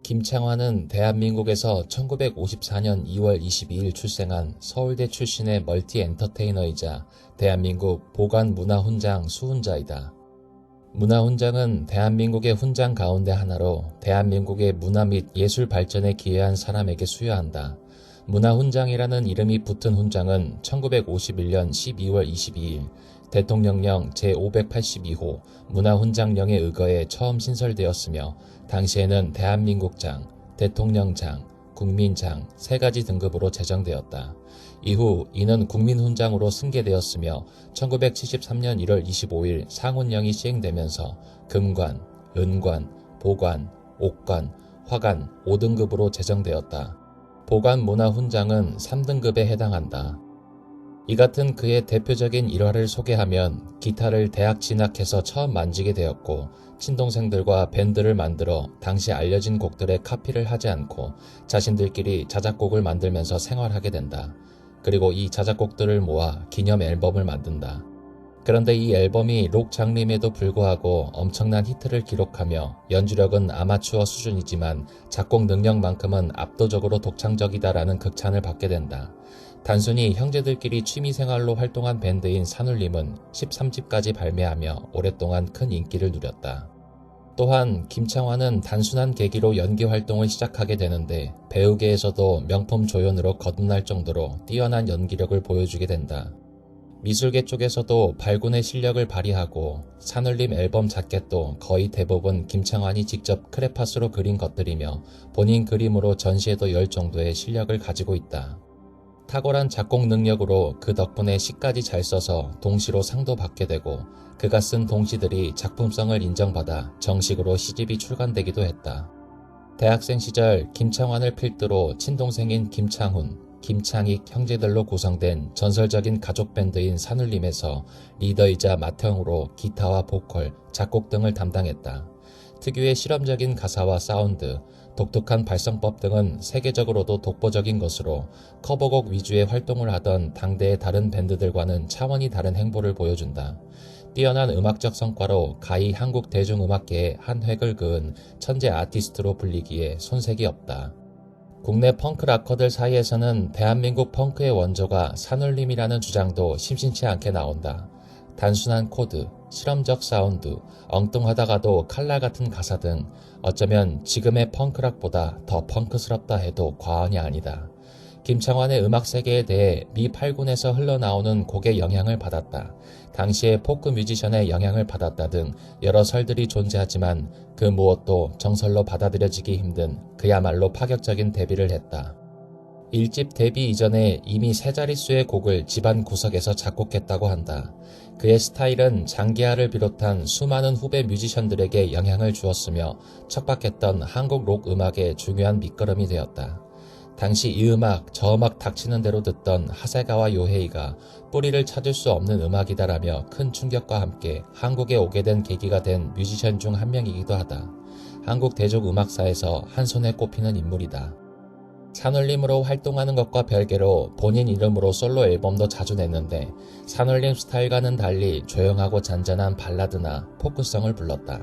김창완은 대한민국에서 1954년 2월 22일 출생한 서울대 출신의 멀티 엔터테이너이자 대한민국 보관문화훈장 수훈자이다. 문화훈장은 대한민국의 훈장 가운데 하나로 대한민국의 문화 및 예술 발전에 기여한 사람에게 수여한다. 문화훈장이라는 이름이 붙은 훈장은 1951년 12월 22일 대통령령 제582호 문화훈장령에 의거해 처음 신설되었으며 당시에는 대한민국장, 대통령장, 국민장 세 가지 등급으로 제정되었다. 이후 이는 국민훈장으로 승계되었으며 1973년 1월 25일 상훈령이 시행되면서 금관, 은관, 보관, 옥관, 화관 5등급으로 제정되었다. 보관문화훈장은 3등급에 해당한다. 이 같은 그의 대표적인 일화를 소개하면 기타를 대학 진학해서 처음 만지게 되었고 친동생들과 밴드를 만들어 당시 알려진 곡들의 카피를 하지 않고 자신들끼리 자작곡을 만들면서 생활하게 된다. 그리고 이 자작곡들을 모아 기념 앨범을 만든다. 그런데 이 앨범이 록 장르임에도 불구하고 엄청난 히트를 기록하며 연주력은 아마추어 수준이지만 작곡 능력만큼은 압도적으로 독창적이다라는 극찬을 받게 된다. 단순히 형제들끼리 취미생활로 활동한 밴드인 산울림은 13집까지 발매하며 오랫동안 큰 인기를 누렸다. 또한 김창완은 단순한 계기로 연기 활동을 시작하게 되는데 배우계에서도 명품 조연으로 거듭날 정도로 뛰어난 연기력을 보여주게 된다. 미술계 쪽에서도 발군의 실력을 발휘하고 산울림 앨범 자켓도 거의 대부분 김창완이 직접 크레파스로 그린 것들이며 본인 그림으로 전시해도 열 정도의 실력을 가지고 있다. 탁월한 작곡 능력으로 그 덕분에 시까지 잘 써서 동시로 상도 받게 되고 그가 쓴 동시들이 작품성을 인정받아 정식으로 시집이 출간되기도 했다. 대학생 시절 김창완을 필두로 친동생인 김창훈, 김창익 형제들로 구성된 전설적인 가족 밴드인 산울림에서 리더이자 맏형으로 기타와 보컬, 작곡 등을 담당했다. 특유의 실험적인 가사와 사운드, 독특한 발성법 등은 세계적으로도 독보적인 것으로 커버곡 위주의 활동을 하던 당대의 다른 밴드들과는 차원이 다른 행보를 보여준다. 뛰어난 음악적 성과로 가히 한국 대중음악계에 한 획을 그은 천재 아티스트로 불리기에 손색이 없다. 국내 펑크 락커들 사이에서는 대한민국 펑크의 원조가 산울림이라는 주장도 심심치 않게 나온다. 단순한 코드, 실험적 사운드, 엉뚱하다가도 칼날 같은 가사 등 어쩌면 지금의 펑크락보다 더 펑크스럽다 해도 과언이 아니다. 김창완의 음악 세계에 대해 미 8군에서 흘러나오는 곡의 영향을 받았다. 당시의 포크 뮤지션의 영향을 받았다 등 여러 설들이 존재하지만 그 무엇도 정설로 받아들여지기 힘든 그야말로 파격적인 데뷔를 했다. 1집 데뷔 이전에 이미 세 자릿수의 곡을 집안 구석에서 작곡했다고 한다. 그의 스타일은 장기하를 비롯한 수많은 후배 뮤지션들에게 영향을 주었으며 척박했던 한국 록 음악의 중요한 밑거름이 되었다. 당시 이 음악 저 음악 닥치는 대로 듣던 하세가와 요헤이가 뿌리를 찾을 수 없는 음악이다라며 큰 충격과 함께 한국에 오게 된 계기가 된 뮤지션 중 한 명이기도 하다. 한국 대중음악사에서 한 손에 꼽히는 인물이다. 산울림으로 활동하는 것과 별개로 본인 이름으로 솔로 앨범도 자주 냈는데 산울림 스타일과는 달리 조용하고 잔잔한 발라드나 포크성을 불렀다.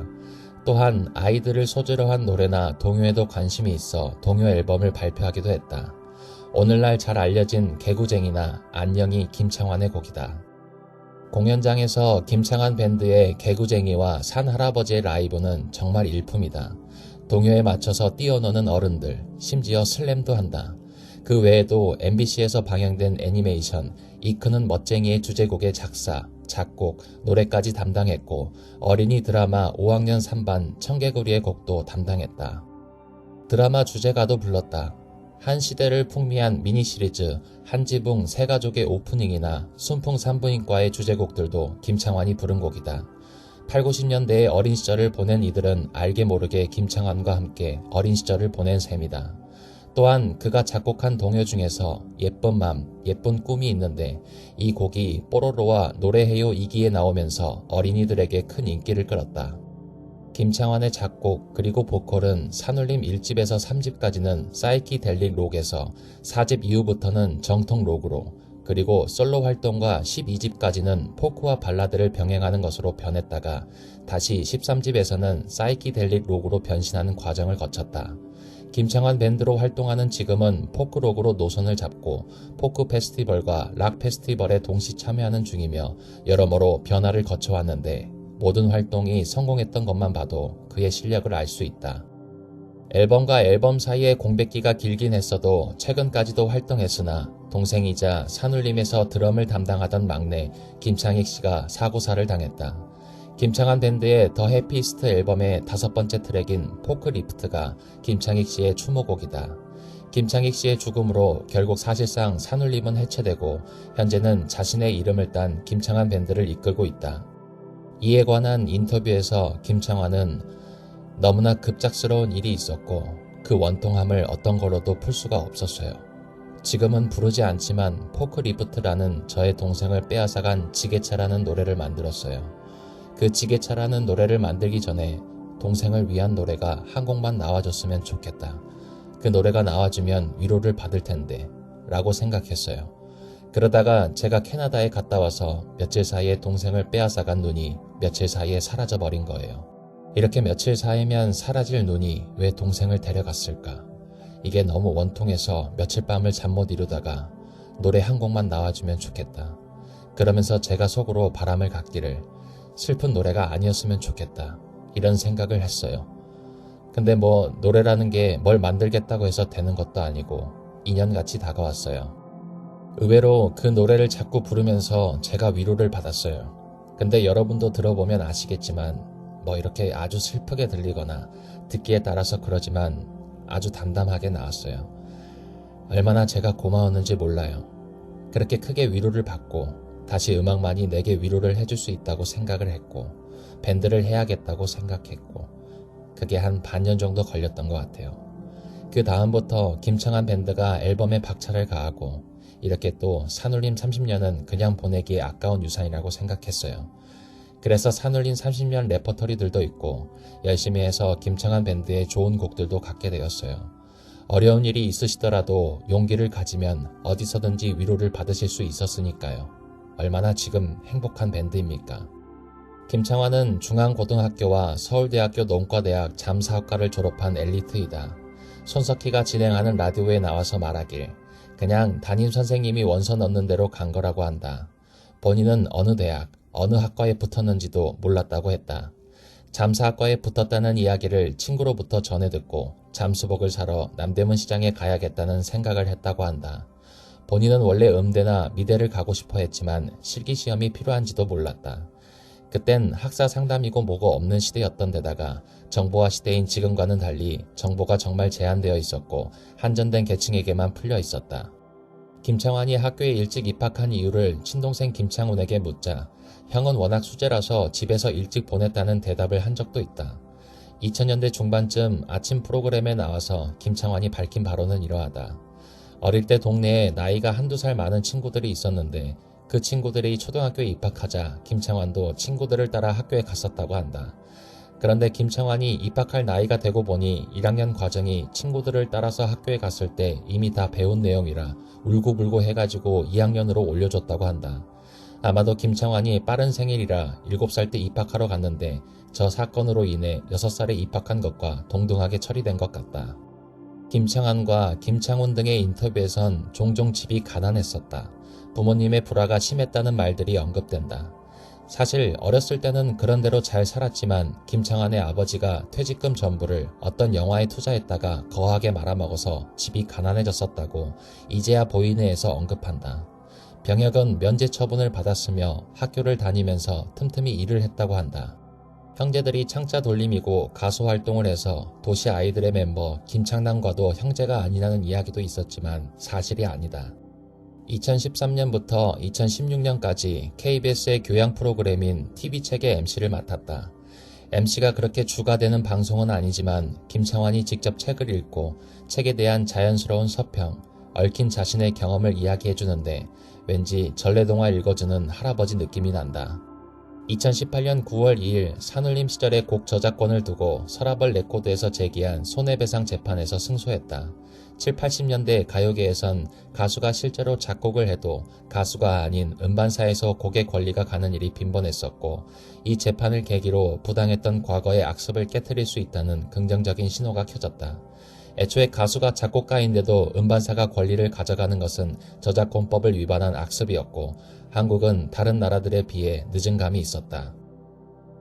또한 아이들을 소재로 한 노래나 동요에도 관심이 있어 동요 앨범을 발표하기도 했다. 오늘날 잘 알려진 개구쟁이나 안녕이 김창완의 곡이다. 공연장에서 김창완 밴드의 개구쟁이와 산할아버지의 라이브는 정말 일품이다. 동요에 맞춰서 뛰어노는 어른들, 심지어 슬램도 한다. 그 외에도 MBC에서 방영된 애니메이션 이크는 멋쟁이의 주제곡의 작사, 작곡, 노래까지 담당했고 어린이 드라마 5학년 3반 청개구리의 곡도 담당했다. 드라마 주제가도 불렀다. 한 시대를 풍미한 미니 시리즈 한지붕 새가족의 오프닝이나 순풍 산부인과의 주제곡들도 김창완이 부른 곡이다. 8, 90년대의 어린 시절을 보낸 이들은 알게 모르게 김창완과 함께 어린 시절을 보낸 셈이다. 또한 그가 작곡한 동요 중에서 예쁜 맘, 예쁜 꿈이 있는데 이 곡이 뽀로로와 노래해요 2기에 나오면서 어린이들에게 큰 인기를 끌었다. 김창완의 작곡 그리고 보컬은 산울림 1집에서 3집까지는 사이키델릭 록에서 4집 이후부터는 정통 록으로 그리고 솔로 활동과 12집까지는 포크와 발라드를 병행하는 것으로 변했다가 다시 13집에서는 사이키델릭 록으로 변신하는 과정을 거쳤다. 김창완 밴드로 활동하는 지금은 포크록으로 노선을 잡고 포크 페스티벌과 락 페스티벌에 동시 참여하는 중이며 여러모로 변화를 거쳐왔는데 모든 활동이 성공했던 것만 봐도 그의 실력을 알 수 있다. 앨범과 앨범 사이에 공백기가 길긴 했어도 최근까지도 활동했으나 동생이자 산울림에서 드럼을 담당하던 막내 김창익 씨가 사고사를 당했다. 김창완 밴드의 더 해피스트 앨범의 5번째 트랙인 포크리프트가 김창익 씨의 추모곡이다. 김창익 씨의 죽음으로 결국 사실상 산울림은 해체되고 현재는 자신의 이름을 딴 김창완 밴드를 이끌고 있다. 이에 관한 인터뷰에서 김창완은 너무나 급작스러운 일이 있었고 그 원통함을 어떤 걸로도 풀 수가 없었어요. 지금은 부르지 않지만 포크리프트라는 저의 동생을 빼앗아간 지게차라는 노래를 만들었어요. 그 지게차라는 노래를 만들기 전에 동생을 위한 노래가 한 곡만 나와줬으면 좋겠다. 그 노래가 나와주면 위로를 받을 텐데 라고 생각했어요. 그러다가 제가 캐나다에 갔다 와서 며칠 사이에 동생을 빼앗아간 눈이 며칠 사이에 사라져버린 거예요. 이렇게 며칠 사이면 사라질 눈이 왜 동생을 데려갔을까? 이게 너무 원통해서 며칠 밤을 잠 못 이루다가 노래 한 곡만 나와주면 좋겠다. 그러면서 제가 속으로 바람을 갖기를 슬픈 노래가 아니었으면 좋겠다. 이런 생각을 했어요. 근데 노래라는 게 뭘 만들겠다고 해서 되는 것도 아니고 인연같이 다가왔어요. 의외로 그 노래를 자꾸 부르면서 제가 위로를 받았어요. 근데 여러분도 들어보면 아시겠지만 이렇게 아주 슬프게 들리거나 듣기에 따라서 그러지만 아주 담담하게 나왔어요. 얼마나 제가 고마웠는지 몰라요. 그렇게 크게 위로를 받고 다시 음악만이 내게 위로를 해줄 수 있다고 생각을 했고 밴드를 해야겠다고 생각했고 그게 한 반년 정도 걸렸던 것 같아요. 그 다음부터 김창완 밴드가 앨범에 박차를 가하고 이렇게 또 산울림 30년은 그냥 보내기에 아까운 유산이라고 생각했어요. 그래서 산울림 30년 레퍼토리들도 있고 열심히 해서 김창완 밴드의 좋은 곡들도 갖게 되었어요. 어려운 일이 있으시더라도 용기를 가지면 어디서든지 위로를 받으실 수 있었으니까요. 얼마나 지금 행복한 밴드입니까? 김창완은 중앙고등학교와 서울대학교 농과대학 잠사학과를 졸업한 엘리트이다. 손석희가 진행하는 라디오에 나와서 말하길 그냥 담임선생님이 원서 넣는 대로 간 거라고 한다. 본인은 어느 대학, 어느 학과에 붙었는지도 몰랐다고 했다. 잠사학과에 붙었다는 이야기를 친구로부터 전해 듣고 잠수복을 사러 남대문 시장에 가야겠다는 생각을 했다고 한다. 본인은 원래 음대나 미대를 가고 싶어 했지만 실기시험이 필요한지도 몰랐다. 그땐 학사 상담이고 뭐고 없는 시대였던 데다가 정보화 시대인 지금과는 달리 정보가 정말 제한되어 있었고 한전된 계층에게만 풀려 있었다. 김창완이 학교에 일찍 입학한 이유를 친동생 김창훈에게 묻자 형은 워낙 수재라서 집에서 일찍 보냈다는 대답을 한 적도 있다. 2000년대 중반쯤 아침 프로그램에 나와서 김창완이 밝힌 바로는 이러하다. 어릴 때 동네에 나이가 한두 살 많은 친구들이 있었는데 그 친구들이 초등학교에 입학하자 김창완도 친구들을 따라 학교에 갔었다고 한다. 그런데 김창완이 입학할 나이가 되고 보니 1학년 과정이 친구들을 따라서 학교에 갔을 때 이미 다 배운 내용이라 울고불고 해가지고 2학년으로 올려줬다고 한다. 아마도 김창완이 빠른 생일이라 7살 때 입학하러 갔는데 저 사건으로 인해 6살에 입학한 것과 동등하게 처리된 것 같다. 김창완과 김창훈 등의 인터뷰에선 종종 집이 가난했었다. 부모님의 불화가 심했다는 말들이 언급된다. 사실 어렸을 때는 그런대로 잘 살았지만 김창완의 아버지가 퇴직금 전부를 어떤 영화에 투자했다가 거하게 말아먹어서 집이 가난해졌었다고 이제야 보이네에서 언급한다. 병역은 면제 처분을 받았으며 학교를 다니면서 틈틈이 일을 했다고 한다. 형제들이 창자 돌림이고 가수 활동을 해서 도시 아이들의 멤버 김창남과도 형제가 아니라는 이야기도 있었지만 사실이 아니다. 2013년부터 2016년까지 KBS의 교양 프로그램인 TV책의 MC를 맡았다. MC가 그렇게 주가 되는 방송은 아니지만 김창완이 직접 책을 읽고 책에 대한 자연스러운 서평, 얽힌 자신의 경험을 이야기해주는데 왠지 전래동화 읽어주는 할아버지 느낌이 난다. 2018년 9월 2일 산울림 시절의 곡 저작권을 두고 서라벌 레코드에서 제기한 손해배상 재판에서 승소했다. 7, 80년대 가요계에선 가수가 실제로 작곡을 해도 가수가 아닌 음반사에서 곡의 권리가 가는 일이 빈번했었고 이 재판을 계기로 부당했던 과거의 악습을 깨트릴 수 있다는 긍정적인 신호가 켜졌다. 애초에 가수가 작곡가인데도 음반사가 권리를 가져가는 것은 저작권법을 위반한 악습이었고 한국은 다른 나라들에 비해 늦은 감이 있었다.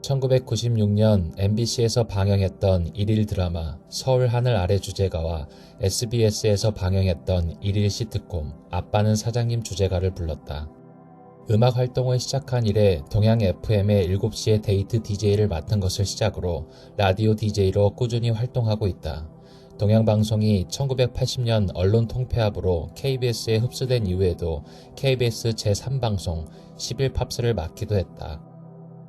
1996년 MBC에서 방영했던 일일 드라마 서울 하늘 아래 주제가와 SBS에서 방영했던 일일 시트콤 아빠는 사장님 주제가를 불렀다. 음악 활동을 시작한 이래 동양 FM의 7시에 데이트 DJ를 맡은 것을 시작으로 라디오 DJ로 꾸준히 활동하고 있다. 동양방송이 1980년 언론 통폐합으로 KBS에 흡수된 이후에도 KBS 제3방송 11팝스를 맡기도 했다.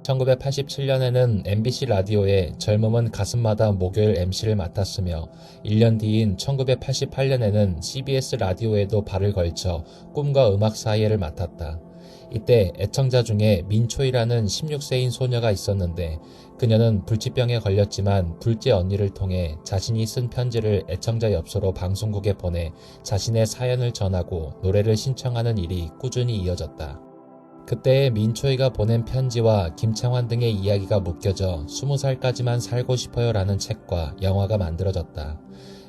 1987년에는 MBC 라디오의 젊음은 가슴마다 목요일 MC를 맡았으며 1년 뒤인 1988년에는 CBS 라디오에도 발을 걸쳐 꿈과 음악 사이에를 맡았다. 이때 애청자 중에 민초이라는 16세인 소녀가 있었는데 그녀는 불치병에 걸렸지만 둘째 언니를 통해 자신이 쓴 편지를 애청자 엽서로 방송국에 보내 자신의 사연을 전하고 노래를 신청하는 일이 꾸준히 이어졌다. 그때의 민초이가 보낸 편지와 김창완 등의 이야기가 묶여져 20살까지만 살고 싶어요 라는 책과 영화가 만들어졌다.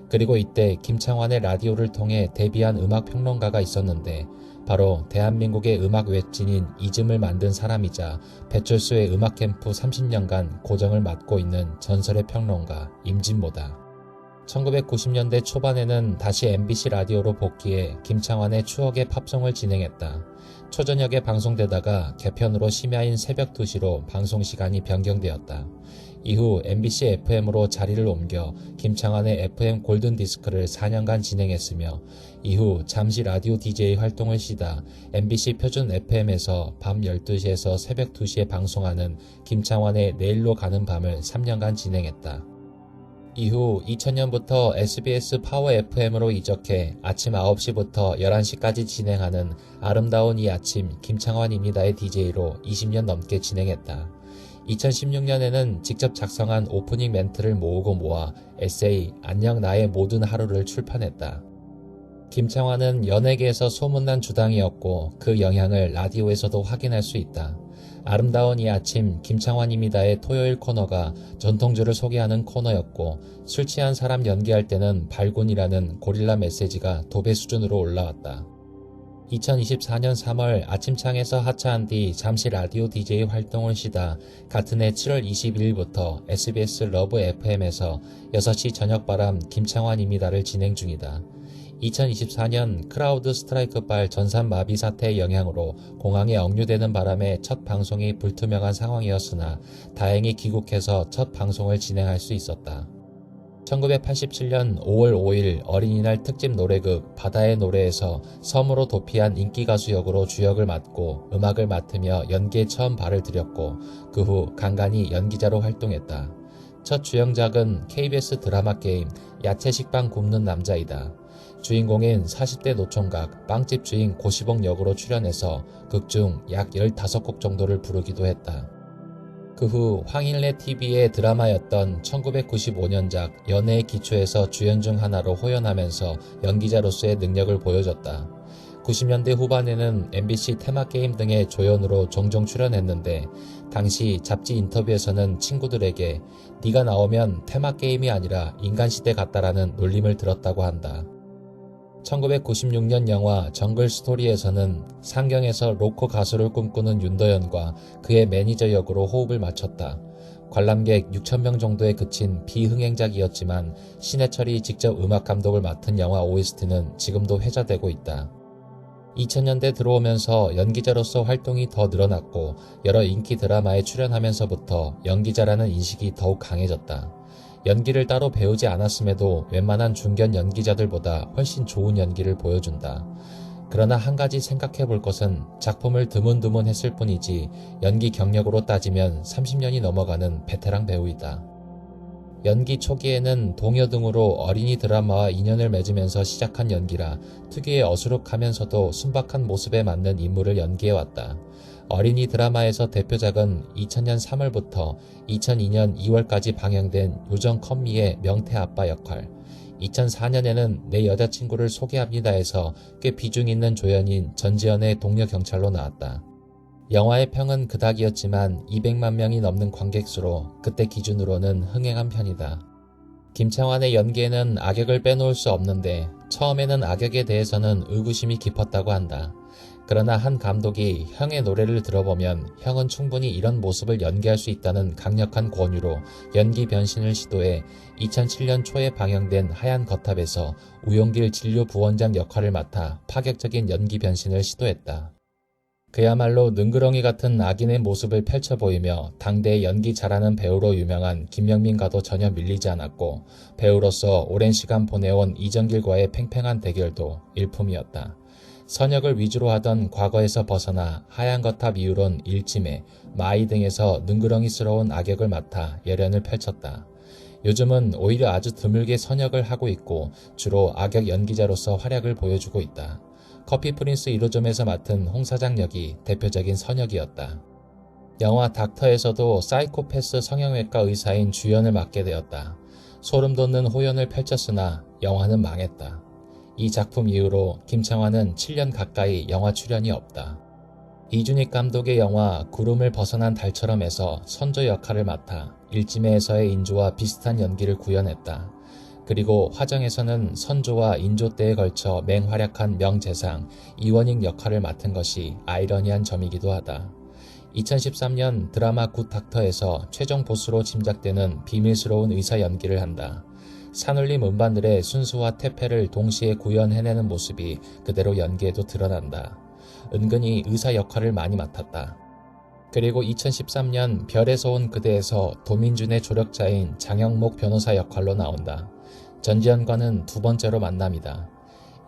그리고 이때 김창완의 라디오를 통해 데뷔한 음악평론가가 있었는데 바로 대한민국의 음악 웹진인 이즘을 만든 사람이자 배철수의 음악캠프 30년간 고정을 맡고 있는 전설의 평론가 임진모다. 1990년대 초반에는 다시 MBC 라디오로 복귀해 김창완의 추억의 팝송을 진행했다. 초저녁에 방송되다가 개편으로 심야인 새벽 2시로 방송시간이 변경되었다. 이후 MBC FM으로 자리를 옮겨 김창완의 FM 골든디스크를 4년간 진행했으며 이후 잠시 라디오 DJ 활동을 쉬다 MBC 표준 FM에서 밤 12시에서 새벽 2시에 방송하는 김창완의 내일로 가는 밤을 3년간 진행했다. 이후 2000년부터 SBS 파워 FM으로 이적해 아침 9시부터 11시까지 진행하는 아름다운 이 아침 김창완입니다의 DJ로 20년 넘게 진행했다. 2016년에는 직접 작성한 오프닝 멘트를 모으고 모아 에세이 안녕 나의 모든 하루를 출판했다. 김창완은 연예계에서 소문난 주당이었고 그 영향을 라디오에서도 확인할 수 있다. 아름다운 이 아침 김창완입니다의 토요일 코너가 전통주를 소개하는 코너였고 술 취한 사람 연기할 때는 발군이라는 고릴라 메시지가 도배 수준으로 올라왔다. 2024년 3월 아침창에서 하차한 뒤 잠시 라디오 DJ 활동을 쉬다 같은 해 7월 21일부터 SBS 러브 FM에서 6시 저녁바람 김창완입니다를 진행 중이다. 2024년 크라우드 스트라이크발 전산마비 사태의 영향으로 공항에 억류되는 바람에 첫 방송이 불투명한 상황이었으나 다행히 귀국해서 첫 방송을 진행할 수 있었다. 1987년 5월 5일 어린이날 특집 노래극 바다의 노래에서 섬으로 도피한 인기가수 역으로 주역을 맡고 음악을 맡으며 연기에 처음 발을 들였고 그 후 간간히 연기자로 활동했다. 첫 주연작은 KBS 드라마 게임 야채식빵 굽는 남자이다. 주인공인 40대 노총각 빵집 주인 고시봉 역으로 출연해서 극중 약 15곡 정도를 부르기도 했다. 그 후 황일래 TV의 드라마였던 1995년작 연애의 기초에서 주연 중 하나로 호연하면서 연기자로서의 능력을 보여줬다. 90년대 후반에는 MBC 테마게임 등의 조연으로 종종 출연했는데 당시 잡지 인터뷰에서는 친구들에게 네가 나오면 테마게임이 아니라 인간시대 같다라는 놀림을 들었다고 한다. 1996년 영화 정글 스토리에서는 상경에서 로코 가수를 꿈꾸는 윤도현과 그의 매니저 역으로 호흡을 맞췄다. 관람객 6,000명 정도에 그친 비흥행작이었지만 신해철이 직접 음악 감독을 맡은 영화 OST는 지금도 회자되고 있다. 2000년대 들어오면서 연기자로서 활동이 더 늘어났고 여러 인기 드라마에 출연하면서부터 연기자라는 인식이 더욱 강해졌다. 연기를 따로 배우지 않았음에도 웬만한 중견 연기자들보다 훨씬 좋은 연기를 보여준다. 그러나 한 가지 생각해 볼 것은 작품을 드문드문 했을 뿐이지 연기 경력으로 따지면 30년이 넘어가는 베테랑 배우이다. 연기 초기에는 동요 등으로 어린이 드라마와 인연을 맺으면서 시작한 연기라 특유의 어수룩하면서도 순박한 모습에 맞는 인물을 연기해왔다. 어린이 드라마에서 대표작은 2000년 3월부터 2002년 2월까지 방영된 요정 컴미의 명태 아빠 역할, 2004년에는 내 여자친구를 소개합니다에서 꽤 비중 있는 조연인 전지현의 동료 경찰로 나왔다. 영화의 평은 그닥이었지만 200만 명이 넘는 관객수로 그때 기준으로는 흥행한 편이다. 김창완의 연기에는 악역을 빼놓을 수 없는데 처음에는 악역에 대해서는 의구심이 깊었다고 한다. 그러나 한 감독이 형의 노래를 들어보면 형은 충분히 이런 모습을 연기할 수 있다는 강력한 권유로 연기 변신을 시도해 2007년 초에 방영된 하얀 거탑에서 우용길 진료부원장 역할을 맡아 파격적인 연기 변신을 시도했다. 그야말로 능그렁이 같은 악인의 모습을 펼쳐 보이며 당대의 연기 잘하는 배우로 유명한 김명민과도 전혀 밀리지 않았고 배우로서 오랜 시간 보내온 이정길과의 팽팽한 대결도 일품이었다. 선역을 위주로 하던 과거에서 벗어나 하얀 거탑 이후론 일침에 마이 등에서 능그렁이스러운 악역을 맡아 열연을 펼쳤다. 요즘은 오히려 아주 드물게 선역을 하고 있고 주로 악역 연기자로서 활약을 보여주고 있다. 커피 프린스 1호점에서 맡은 홍 사장 역이 대표적인 선역이었다. 영화 닥터에서도 사이코패스 성형외과 의사인 주연을 맡게 되었다. 소름 돋는 호연을 펼쳤으나 영화는 망했다. 이 작품 이후로 김창완은 7년 가까이 영화 출연이 없다. 이준익 감독의 영화 구름을 벗어난 달처럼에서 선조 역할을 맡아 일지매에서의 인조와 비슷한 연기를 구현했다. 그리고 화정에서는 선조와 인조 때에 걸쳐 맹활약한 명재상, 이원익 역할을 맡은 것이 아이러니한 점이기도 하다. 2013년 드라마 굿닥터에서 최종 보스로 짐작되는 비밀스러운 의사 연기를 한다. 산울림 음반들의 순수와 퇴폐를 동시에 구현해내는 모습이 그대로 연기에도 드러난다. 은근히 의사 역할을 많이 맡았다. 그리고 2013년 별에서 온 그대에서 도민준의 조력자인 장영목 변호사 역할로 나온다. 전지현과는 두 번째로 만남이다.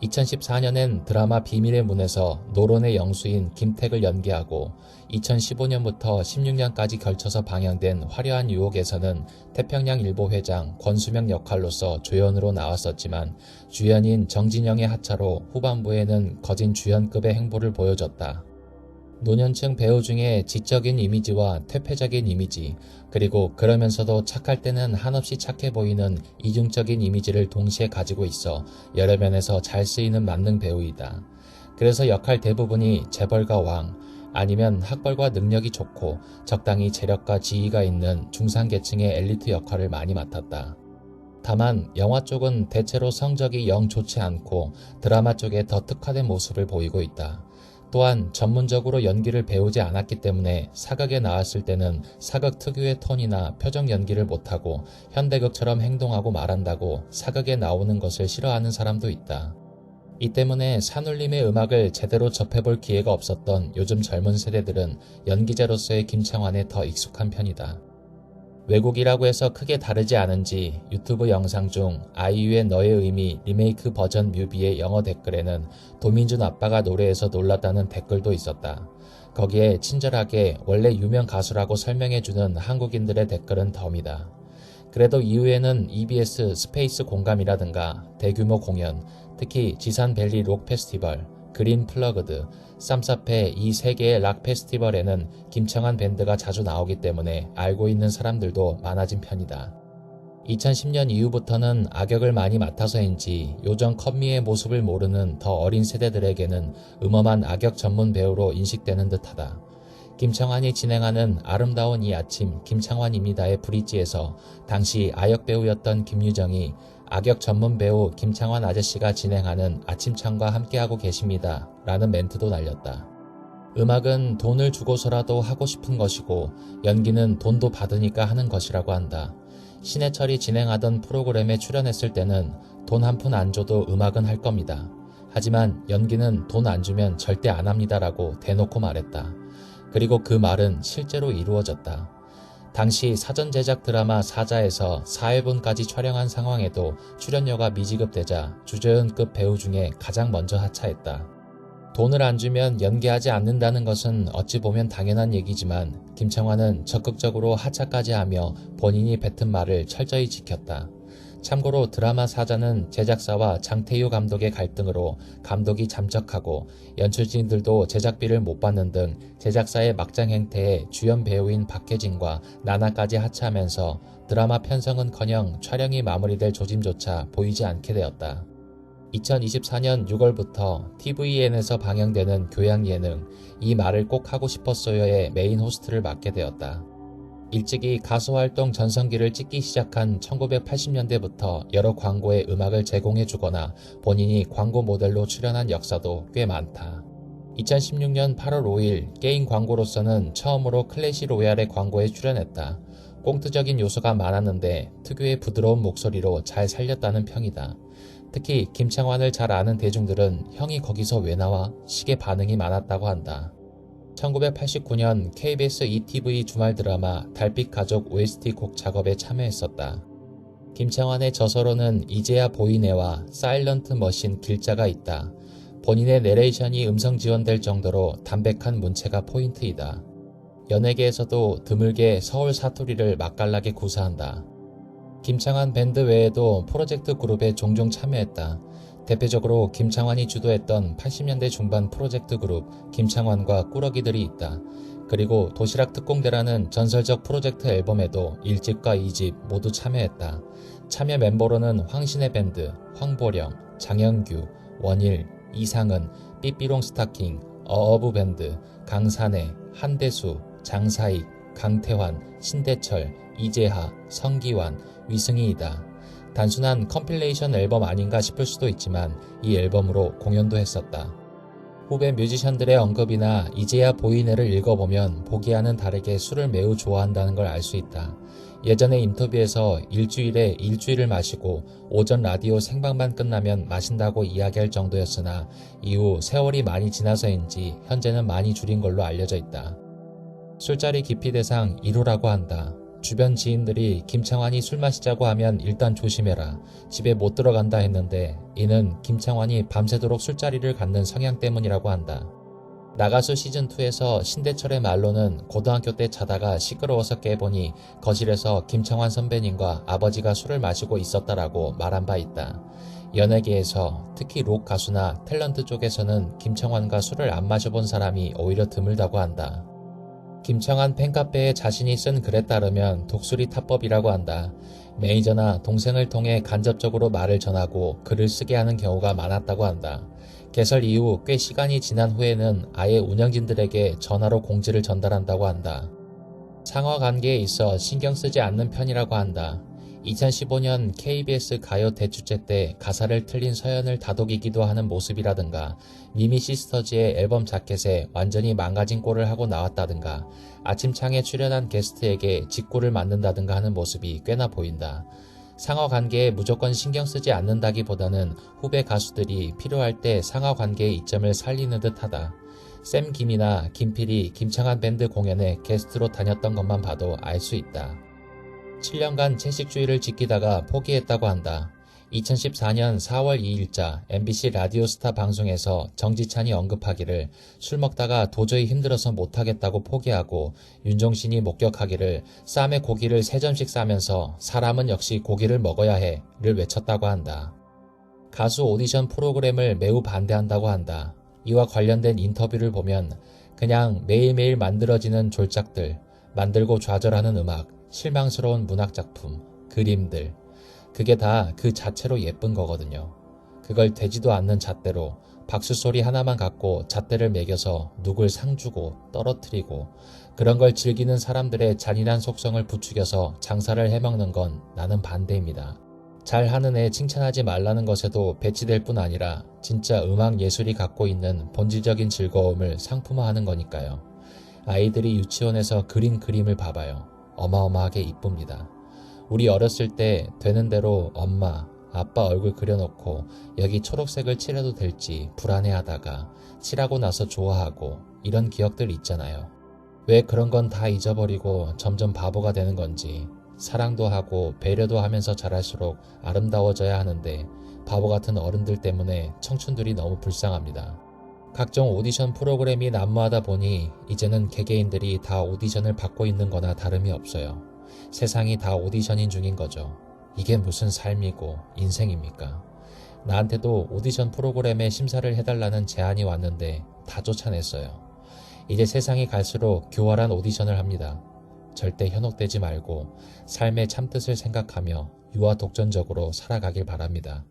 2014년엔 드라마 비밀의 문에서 노론의 영수인 김택을 연기하고 2015년부터 16년까지 걸쳐서 방영된 화려한 유혹에서는 태평양일보 회장 권수명 역할로서 조연으로 나왔었지만 주연인 정진영의 하차로 후반부에는 거진 주연급의 행보를 보여줬다. 노년층 배우 중에 지적인 이미지와 퇴폐적인 이미지, 그리고 그러면서도 착할 때는 한없이 착해 보이는 이중적인 이미지를 동시에 가지고 있어 여러 면에서 잘 쓰이는 만능 배우이다. 그래서 역할 대부분이 재벌가 왕, 아니면 학벌과 능력이 좋고 적당히 재력과 지위가 있는 중상계층의 엘리트 역할을 많이 맡았다. 다만 영화 쪽은 대체로 성적이 영 좋지 않고 드라마 쪽에 더 특화된 모습을 보이고 있다. 또한 전문적으로 연기를 배우지 않았기 때문에 사극에 나왔을 때는 사극 특유의 톤이나 표정 연기를 못하고 현대극처럼 행동하고 말한다고 사극에 나오는 것을 싫어하는 사람도 있다. 이 때문에 산울림의 음악을 제대로 접해볼 기회가 없었던 요즘 젊은 세대들은 연기자로서의 김창완에 더 익숙한 편이다. 외국이라고 해서 크게 다르지 않은지 유튜브 영상 중 아이유의 너의 의미 리메이크 버전 뮤비의 영어 댓글에는 도민준 아빠가 노래해서 놀랐다는 댓글도 있었다. 거기에 친절하게 원래 유명 가수라고 설명해주는 한국인들의 댓글은 덤이다. 그래도 이후에는 EBS 스페이스 공감이라든가 대규모 공연, 특히 지산밸리 록 페스티벌, 그린 플러그드, 쌈사페 이 세 개의 락 페스티벌에는 김창완 밴드가 자주 나오기 때문에 알고 있는 사람들도 많아진 편이다. 2010년 이후부터는 악역을 많이 맡아서인지 요정 컷미의 모습을 모르는 더 어린 세대들에게는 음험한 악역 전문 배우로 인식되는 듯하다. 김창완이 진행하는 아름다운 이 아침 김창완입니다의 브릿지에서 당시 아역 배우였던 김유정이 악역 전문 배우 김창완 아저씨가 진행하는 아침창과 함께하고 계십니다 라는 멘트도 날렸다. 음악은 돈을 주고서라도 하고 싶은 것이고 연기는 돈도 받으니까 하는 것이라고 한다. 신해철이 진행하던 프로그램에 출연했을 때는 돈 한 푼 안 줘도 음악은 할 겁니다. 하지만 연기는 돈 안 주면 절대 안 합니다라고 대놓고 말했다. 그리고 그 말은 실제로 이루어졌다. 당시 사전 제작 드라마 사자에서 4회분까지 촬영한 상황에도 출연료가 미지급되자 주조연급 배우 중에 가장 먼저 하차했다. 돈을 안 주면 연기하지 않는다는 것은 어찌 보면 당연한 얘기지만 김창완은 적극적으로 하차까지 하며 본인이 뱉은 말을 철저히 지켰다. 참고로 드라마 사자는 제작사와 장태유 감독의 갈등으로 감독이 잠적하고 연출진들도 제작비를 못 받는 등 제작사의 막장 행태에 주연 배우인 박혜진과 나나까지 하차하면서 드라마 편성은커녕 촬영이 마무리될 조짐조차 보이지 않게 되었다. 2024년 6월부터 TVN에서 방영되는 교양 예능 이 말을 꼭 하고 싶었어요의 메인 호스트를 맡게 되었다. 일찍이 가수 활동 전성기를 찍기 시작한 1980년대부터 여러 광고에 음악을 제공해주거나 본인이 광고 모델로 출연한 역사도 꽤 많다. 2016년 8월 5일 게임 광고로서는 처음으로 클래시 로얄의 광고에 출연했다. 꽁트적인 요소가 많았는데 특유의 부드러운 목소리로 잘 살렸다는 평이다. 특히 김창완을 잘 아는 대중들은 형이 거기서 왜 나와? 식의 반응이 많았다고 한다. 1989년 KBS ETV 주말 드라마 달빛 가족 OST 곡 작업에 참여했었다. 김창완의 저서로는 이제야 보이네와 사일런트 머신 길자가 있다. 본인의 내레이션이 음성 지원될 정도로 담백한 문체가 포인트이다. 연예계에서도 드물게 서울 사투리를 맛깔나게 구사한다. 김창완 밴드 외에도 프로젝트 그룹에 종종 참여했다. 대표적으로 김창완이 주도했던 80년대 중반 프로젝트 그룹 김창완과 꾸러기들이 있다. 그리고 도시락 특공대라는 전설적 프로젝트 앨범에도 1집과 2집 모두 참여했다. 참여 멤버로는 황신의 밴드, 황보령, 장영규, 원일, 이상은, 삐삐롱 스타킹, 어어브 밴드, 강산해, 한대수, 장사익, 강태환, 신대철, 이재하, 성기환, 위승희이다. 단순한 컴필레이션 앨범 아닌가 싶을 수도 있지만 이 앨범으로 공연도 했었다. 후배 뮤지션들의 언급이나 이제야 보이네를 읽어보면 보기와는 다르게 술을 매우 좋아한다는 걸 알 수 있다. 예전에 인터뷰에서 일주일에 일주일을 마시고 오전 라디오 생방만 끝나면 마신다고 이야기할 정도였으나 이후 세월이 많이 지나서인지 현재는 많이 줄인 걸로 알려져 있다. 술자리 기피 대상 1호라고 한다. 주변 지인들이 김창완이 술 마시자고 하면 일단 조심해라. 집에 못 들어간다 했는데 이는 김창완이 밤새도록 술자리를 갖는 성향 때문이라고 한다. 나가수 시즌2에서 신대철의 말로는 고등학교 때 자다가 시끄러워서 깨보니 거실에서 김창완 선배님과 아버지가 술을 마시고 있었다라고 말한 바 있다. 연예계에서 특히 록 가수나 탤런트 쪽에서는 김창완과 술을 안 마셔본 사람이 오히려 드물다고 한다. 김창완 팬카페에 자신이 쓴 글에 따르면 독수리 타법이라고 한다. 매니저나 동생을 통해 간접적으로 말을 전하고 글을 쓰게 하는 경우가 많았다고 한다. 개설 이후 꽤 시간이 지난 후에는 아예 운영진들에게 전화로 공지를 전달한다고 한다. 상하 관계에 있어 신경 쓰지 않는 편이라고 한다. 2015년 KBS 가요 대축제 때 가사를 틀린 서연을 다독이기도 하는 모습이라든가 미미 시스터즈의 앨범 자켓에 완전히 망가진 꼴을 하고 나왔다든가 아침창에 출연한 게스트에게 직구를 맞는다든가 하는 모습이 꽤나 보인다. 상하 관계에 무조건 신경 쓰지 않는다기보다는 후배 가수들이 필요할 때 상하 관계의 이점을 살리는 듯하다. 샘 김이나 김필이 김창완 밴드 공연에 게스트로 다녔던 것만 봐도 알 수 있다. 7년간 채식주의를 지키다가 포기했다고 한다. 2014년 4월 2일자 MBC 라디오스타 방송에서 정지찬이 언급하기를 술 먹다가 도저히 힘들어서 못하겠다고 포기하고 윤종신이 목격하기를 쌈에 고기를 3점씩 싸면서 사람은 역시 고기를 먹어야 해를 외쳤다고 한다. 가수 오디션 프로그램을 매우 반대한다고 한다. 이와 관련된 인터뷰를 보면 그냥 매일매일 만들어지는 졸작들, 만들고 좌절하는 음악, 실망스러운 문학작품, 그림들, 그게 다 그 자체로 예쁜 거거든요. 그걸 되지도 않는 잣대로 박수소리 하나만 갖고 잣대를 매겨서 누굴 상주고 떨어뜨리고 그런 걸 즐기는 사람들의 잔인한 속성을 부추겨서 장사를 해먹는 건 나는 반대입니다. 잘하는 애 칭찬하지 말라는 것에도 배치될 뿐 아니라 진짜 음악 예술이 갖고 있는 본질적인 즐거움을 상품화하는 거니까요. 아이들이 유치원에서 그린 그림을 봐봐요. 어마어마하게 이쁩니다. 우리 어렸을 때 되는 대로 엄마, 아빠 얼굴 그려놓고 여기 초록색을 칠해도 될지 불안해하다가 칠하고 나서 좋아하고 이런 기억들 있잖아요. 왜 그런 건 다 잊어버리고 점점 바보가 되는 건지 사랑도 하고 배려도 하면서 자랄수록 아름다워져야 하는데 바보 같은 어른들 때문에 청춘들이 너무 불쌍합니다. 각종 오디션 프로그램이 난무하다 보니 이제는 개개인들이 다 오디션을 받고 있는 거나 다름이 없어요. 세상이 다 오디션인 중인 거죠. 이게 무슨 삶이고 인생입니까? 나한테도 오디션 프로그램에 심사를 해달라는 제안이 왔는데 다 쫓아냈어요. 이제 세상이 갈수록 교활한 오디션을 합니다. 절대 현혹되지 말고 삶의 참뜻을 생각하며 유아 독전적으로 살아가길 바랍니다.